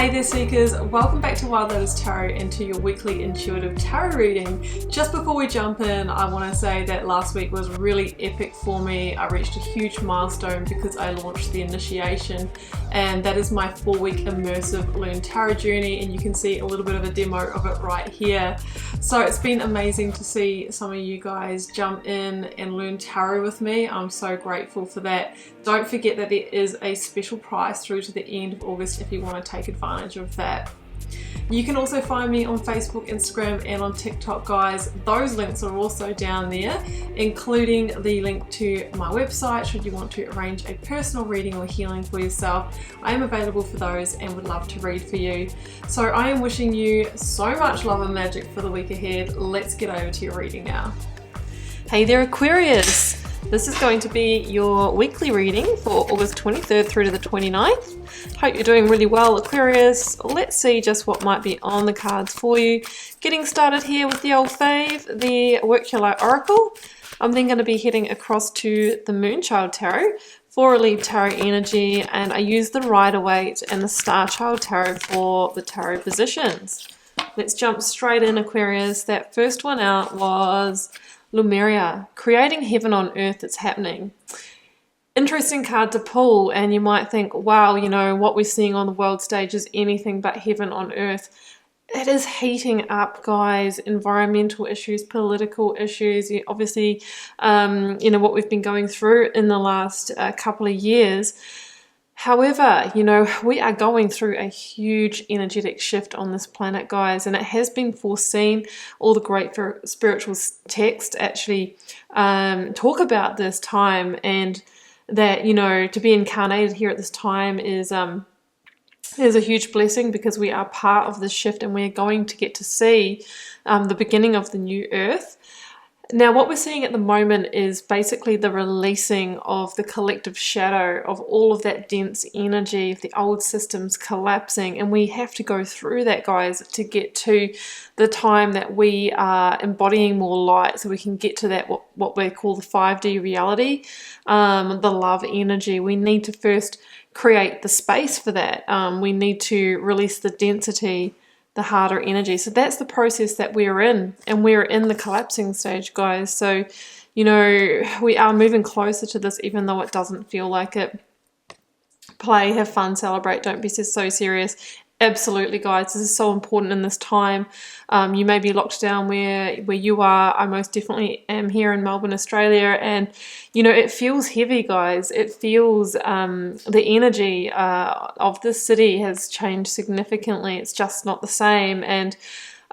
Hey there Seekers, welcome back to Wild Lotus Tarot and to your weekly intuitive tarot reading. Just before we jump in, I want to say that last week was really epic for me. I reached a huge milestone because I launched the initiation, and that is my 4-week immersive Learn Tarot journey, and you can see a little bit of a demo of it right here. So it's been amazing to see some of you guys jump in and learn tarot with me. I'm so grateful for that. Don't forget that there is a special price through to the end of August if you want to take advantage of that. You can also find me on Facebook, Instagram and on TikTok, guys. Those links are also down there, including the link to my website should you want to arrange a personal reading or healing for yourself. I am available for those and would love to read for you. So I am wishing you so much love and magic for the week ahead. Let's get over to your reading now. Hey there Aquarius! This is going to be your weekly reading for August 23rd through to the 29th. Hope you're doing really well, Aquarius. Let's see just what might be on the cards for you. Getting started here with the old fave, the Work Your Light Oracle. I'm then going to be heading across to the Moonchild Tarot for Relief Tarot energy, and I use the Rider-Waite and the Star Child Tarot for the tarot positions. Let's jump straight in, Aquarius. That first one out was Lumeria, creating heaven on earth that's happening. Interesting card to pull, and you might think, wow, you know, what we're seeing on the world stage is anything but heaven on earth. It is heating up, guys. Environmental issues, political issues, obviously, you know, what we've been going through in the last couple of years. However, you know, we are going through a huge energetic shift on this planet, guys, and it has been foreseen. All the great spiritual texts actually talk about this time, and that, you know, to be incarnated here at this time is a huge blessing, because we are part of this shift and we're going to get to see the beginning of the new earth. Now, what we're seeing at the moment is basically the releasing of the collective shadow of all of that dense energy of the old systems collapsing, and we have to go through that, guys, to get to the time that we are embodying more light, so we can get to that what we call the 5D reality, the love energy. We need to first create the space for that. We need to release the density, the harder energy. So that's the process that we're in, and we're in the collapsing stage, guys. So, you know, we are moving closer to this, even though it doesn't feel like it. Play, have fun, celebrate, don't be so serious. Absolutely, guys, this is so important in this time. You may be locked down where you are. I most definitely am here in Melbourne, Australia, and you know, it feels heavy, guys. It feels the energy of this city has changed significantly. It's just not the same, and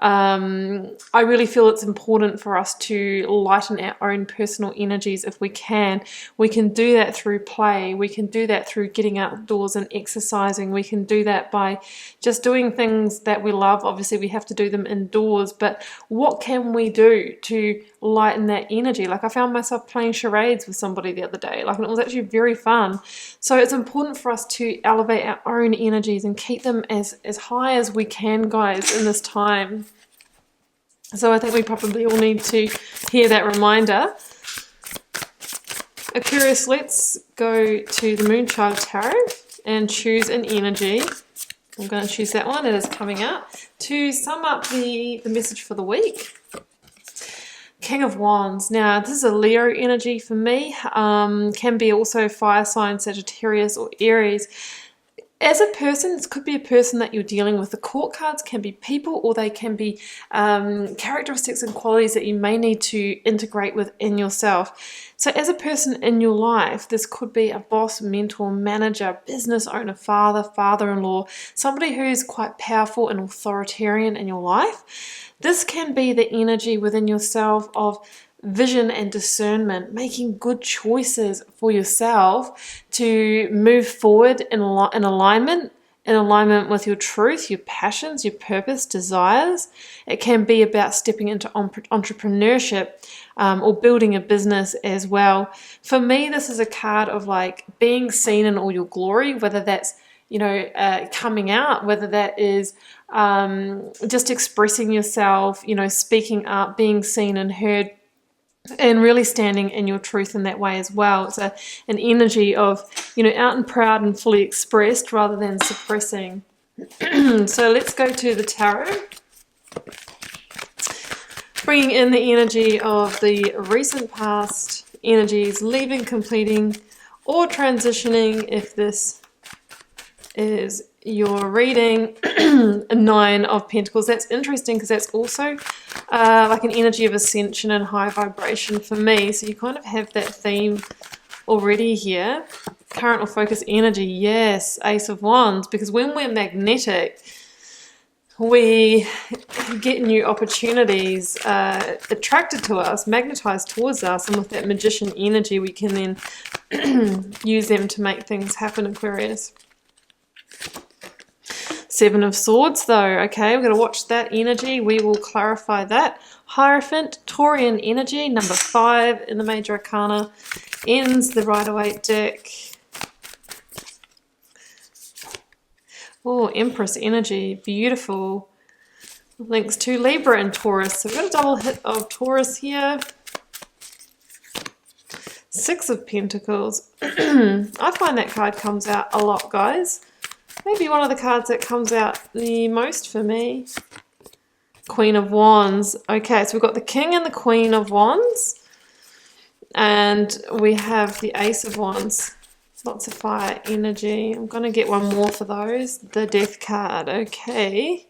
I really feel it's important for us to lighten our own personal energies if we can. We can do that through play. We can do that through getting outdoors and exercising. We can do that by just doing things that we love. Obviously, we have to do them indoors, but what can we do to lighten that energy? Like, I found myself playing charades with somebody the other day, like, and it was actually very fun. So it's important for us to elevate our own energies and keep them as high as we can, guys, in this time. So I think we probably all need to hear that reminder. Aquarius, let's go to the Moonchild Tarot and choose an energy. I'm going to choose that one. It is coming out to sum up the message for the week. King of Wands. Now, this is a Leo energy for me. Can be also fire sign, Sagittarius or Aries. As a person, this could be a person that you're dealing with. The court cards can be people, or they can be characteristics and qualities that you may need to integrate within yourself. So as a person in your life, this could be a boss, mentor, manager, business owner, father, father-in-law, somebody who's quite powerful and authoritarian in your life. This can be the energy within yourself of vision and discernment, making good choices for yourself to move forward in alignment with your truth, your passions, your purpose, desires. It can be about stepping into entrepreneurship or building a business as well. For me, this is a card of like being seen in all your glory, whether that's, you know, coming out, whether that is just expressing yourself, you know, speaking up, being seen and heard, and really standing in your truth in that way as well. It's an energy of, you know, out and proud and fully expressed rather than suppressing. So let's go to the tarot. Bringing in the energy of the recent past energies, leaving, completing, or transitioning if this is your reading. A 9 of Pentacles. That's interesting because that's also like an energy of ascension and high vibration for me. So you kind of have that theme already here. Current or focus energy. Yes, Ace of Wands. Because when we're magnetic, we get new opportunities attracted to us, magnetized towards us, and with that magician energy we can then use them to make things happen, Aquarius. 7 of Swords though, okay, we're going to watch that energy. We will clarify that. Hierophant, Taurian energy, number 5 in the Major Arcana, ends the Rider-Waite deck. Oh, Empress energy, beautiful. Links to Libra and Taurus. So we've got a double hit of Taurus here. 6 of Pentacles. I find that card comes out a lot, guys. Maybe one of the cards that comes out the most for me. Queen of Wands. Okay, so we've got the King and the Queen of Wands. And we have the Ace of Wands. Lots of fire energy. I'm going to get one more for those. The Death card. Okay.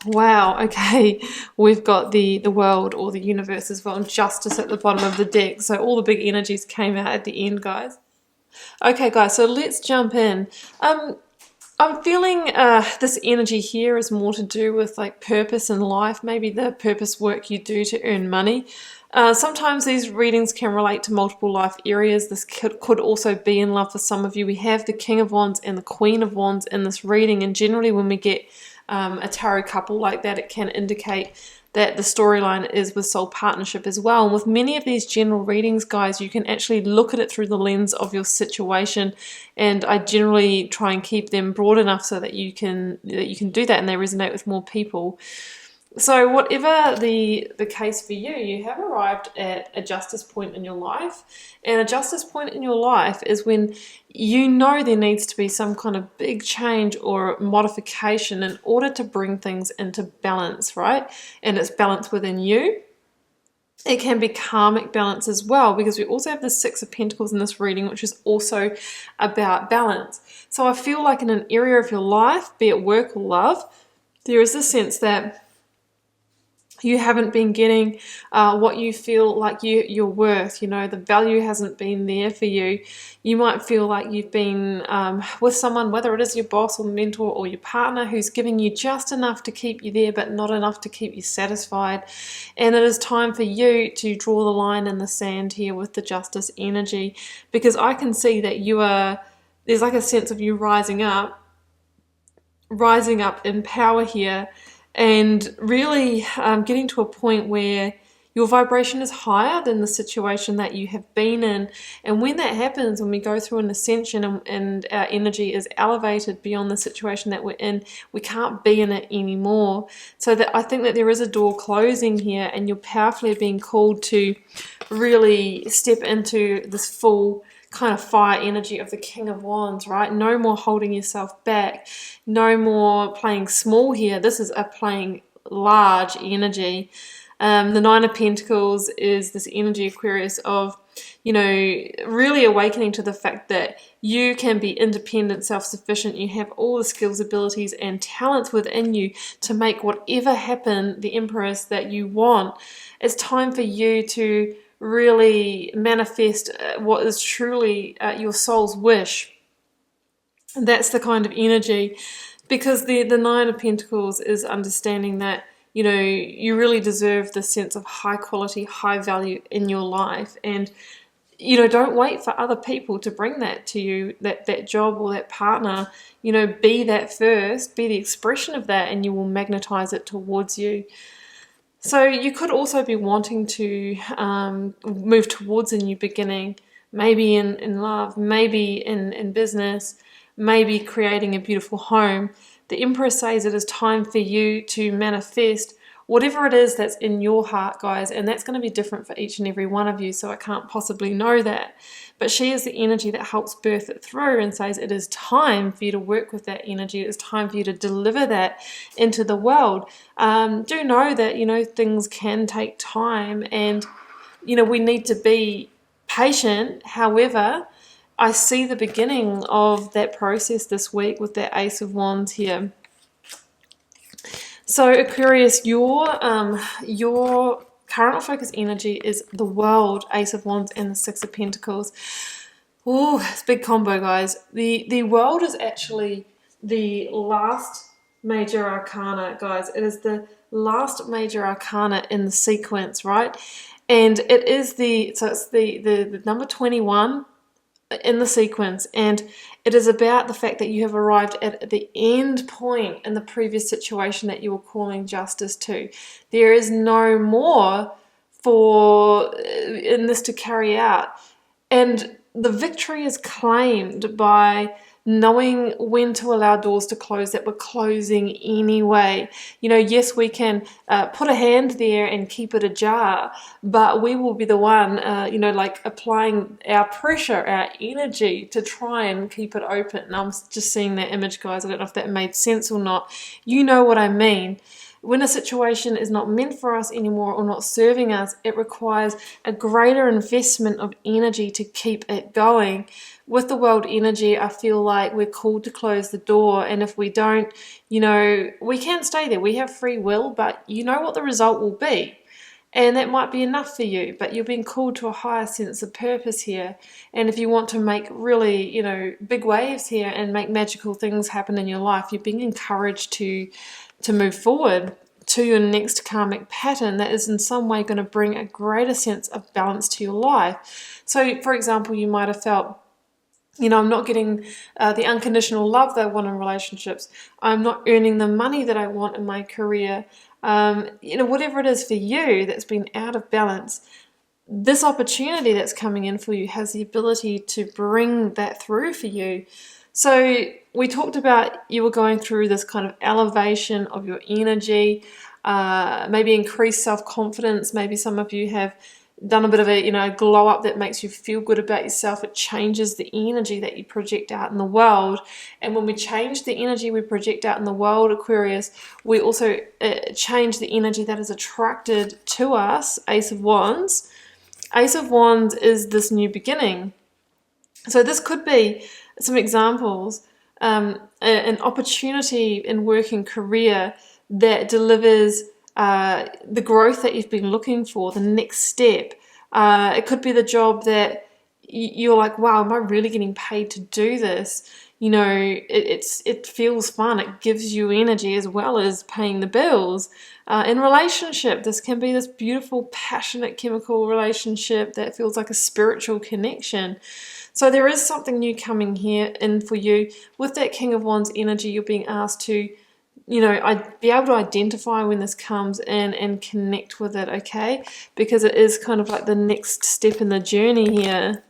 Wow. Okay. We've got the world or the universe as well. And Justice at the bottom of the deck. So all the big energies came out at the end, guys. Okay, guys. So let's jump in. I'm feeling this energy here is more to do with like purpose in life. Maybe the purpose work you do to earn money. Sometimes these readings can relate to multiple life areas. This could also be in love for some of you. We have the King of Wands and the Queen of Wands in this reading, and generally when we get a tarot couple like that, it can indicate that the storyline is with soul partnership as well. And with many of these general readings, guys, you can actually look at it through the lens of your situation, and I generally try and keep them broad enough so that you can do that and they resonate with more people. So whatever the case for you, you have arrived at a justice point in your life. And a justice point in your life is when you know there needs to be some kind of big change or modification in order to bring things into balance, right? And it's balance within you. It can be karmic balance as well, because we also have the 6 of Pentacles in this reading, which is also about balance. So I feel like in an area of your life, be it work or love, there is a sense that you haven't been getting what you feel like you're worth. You know, the value hasn't been there for you. You might feel like you've been with someone, whether it is your boss or mentor or your partner, who's giving you just enough to keep you there, but not enough to keep you satisfied. And it is time for you to draw the line in the sand here with the justice energy, because I can see that there's like a sense of you rising up in power here, and really getting to a point where your vibration is higher than the situation that you have been in. And when that happens, when we go through an ascension and our energy is elevated beyond the situation that we're in, we can't be in it anymore. So that I think that there is a door closing here, and you're powerfully being called to really step into this full kind of fire energy of the King of Wands, right? No more holding yourself back. No more playing small here. This is a playing large energy. The 9 of Pentacles is this energy, Aquarius, of, you know, really awakening to the fact that you can be independent, self-sufficient. You have all the skills, abilities, and talents within you to make whatever happen, the Empress, that you want. It's time for you to really manifest what is truly your soul's wish. That's the kind of energy, because the 9 of Pentacles is understanding that, you know, you really deserve this sense of high quality, high value in your life. And, you know, don't wait for other people to bring that to you, that job or that partner. You know, be that first, be the expression of that, and you will magnetize it towards you. So you could also be wanting to move towards a new beginning, maybe in love, maybe in business, maybe creating a beautiful home. The Emperor says it is time for you to manifest whatever it is that's in your heart, guys, and that's going to be different for each and every one of you, so I can't possibly know that. But she is the energy that helps birth it through and says it is time for you to work with that energy. It is time for you to deliver that into the world. Do know that, you know, things can take time, and, you know, we need to be patient. However, I see the beginning of that process this week with that Ace of Wands here. So Aquarius, your current focus energy is the World, Ace of Wands, and the Six of Pentacles. Oh, it's a big combo, guys. The World is actually the last major arcana, guys. It is the last major arcana in the sequence, right? And it is it's the number 21 in the sequence, and it is about the fact that you have arrived at the end point in the previous situation that you were calling justice to. There is no more in this to carry out, and the victory is claimed by knowing when to allow doors to close that were closing anyway. You know, yes, we can put a hand there and keep it ajar, but we will be the one, you know, like applying our pressure, our energy to try and keep it open. And I'm just seeing that image, guys. I don't know if that made sense or not. You know what I mean. When a situation is not meant for us anymore or not serving us, it requires a greater investment of energy to keep it going. With the World energy, I feel like we're called to close the door, and if we don't, you know, we can stay there. We have free will, but you know what the result will be. And that might be enough for you, but you're being called to a higher sense of purpose here. And if you want to make really, you know, big waves here and make magical things happen in your life, you're being encouraged to move forward to your next karmic pattern that is in some way going to bring a greater sense of balance to your life. So, for example, you might have felt, you know, I'm not getting the unconditional love that I want in relationships. I'm not earning the money that I want in my career. You know, whatever it is for you that's been out of balance, this opportunity that's coming in for you has the ability to bring that through for you. So we talked about you were going through this kind of elevation of your energy, maybe increased self-confidence. Maybe some of you have done a bit of a, you know, glow up that makes you feel good about yourself. It changes the energy that you project out in the world. And when we change the energy we project out in the world, Aquarius, we also change the energy that is attracted to us. Ace of Wands. Ace of Wands is this new beginning. So this could be some examples, an opportunity in work and career that delivers the growth that you've been looking for, the next step. It could be the job that you're like, wow, am I really getting paid to do this? You know, it feels fun. It gives you energy as well as paying the bills. In relationship, this can be this beautiful, passionate, chemical relationship that feels like a spiritual connection. So there is something new coming here in for you. With that King of Wands energy, you're being asked to, you know, be able to identify when this comes in and connect with it, okay? Because it is kind of like the next step in the journey here.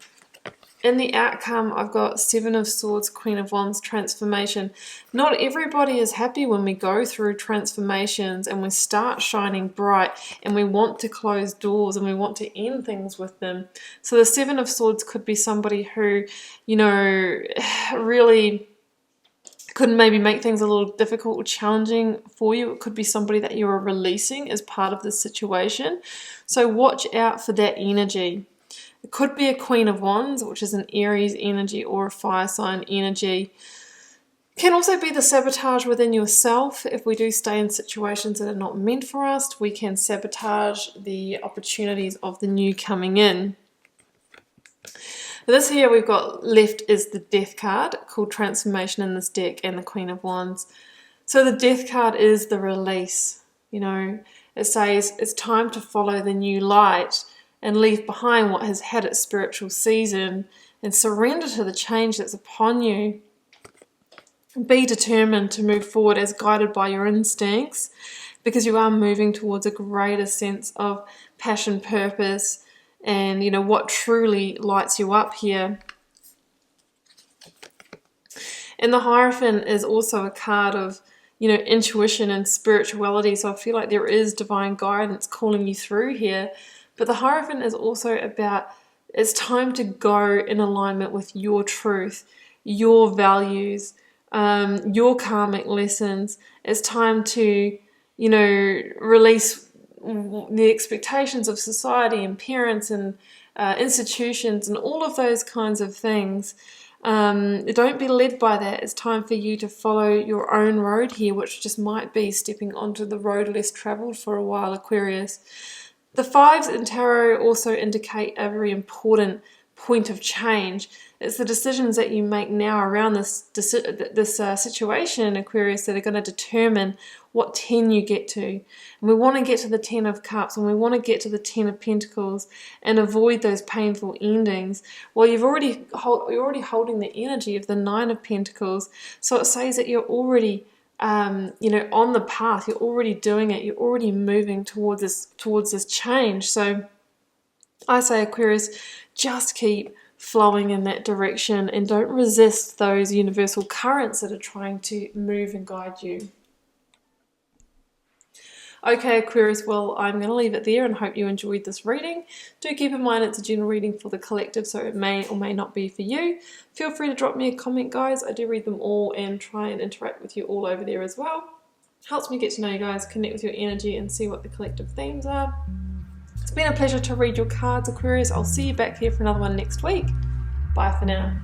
In the outcome, I've got Seven of Swords, Queen of Wands, transformation. Not everybody is happy when we go through transformations and we start shining bright and we want to close doors and we want to end things with them. So the Seven of Swords could be somebody who, you know, really could maybe make things a little difficult or challenging for you. It could be somebody that you are releasing as part of this situation. So watch out for that energy. It could be a Queen of Wands, which is an Aries energy, or a fire sign energy. Can also be the sabotage within yourself. If we do stay in situations that are not meant for us, we can sabotage the opportunities of the new coming in. This here we've got left is the Death card, called Transformation in this deck, and the Queen of Wands. So the Death card is the release. You know, it says it's time to follow the new light and leave behind what has had its spiritual season and surrender to the change that's upon you. Be determined to move forward as guided by your instincts, because you are moving towards a greater sense of passion, purpose, and, you know, what truly lights you up here. And the Hierophant is also a card of, you know, intuition and spirituality. So I feel like there is divine guidance calling you through here. But the Hierophant is also about, it's time to go in alignment with your truth, your values, your karmic lessons. It's time to, you know, release the expectations of society and parents and institutions and all of those kinds of things. Don't be led by that. It's time for you to follow your own road here, which just might be stepping onto the road less traveled for a while, Aquarius. The fives in tarot also indicate a very important point of change. It's the decisions that you make now around this situation, Aquarius, that are going to determine what 10 you get to. And we want to get to the 10 of Cups, and we want to get to the 10 of Pentacles and avoid those painful endings. Well, you're already holding the energy of the 9 of Pentacles, so it says that you're already you know, on the path. You're already doing it. You're already moving towards this change. So I say, Aquarius, just keep flowing in that direction and don't resist those universal currents that are trying to move and guide you. Okay, Aquarius, well, I'm going to leave it there and hope you enjoyed this reading. Do keep in mind it's a general reading for the collective, so it may or may not be for you. Feel free to drop me a comment, guys. I do read them all and try and interact with you all over there as well. Helps me get to know you guys, connect with your energy, and see what the collective themes are. It's been a pleasure to read your cards, Aquarius. I'll see you back here for another one next week. Bye for now.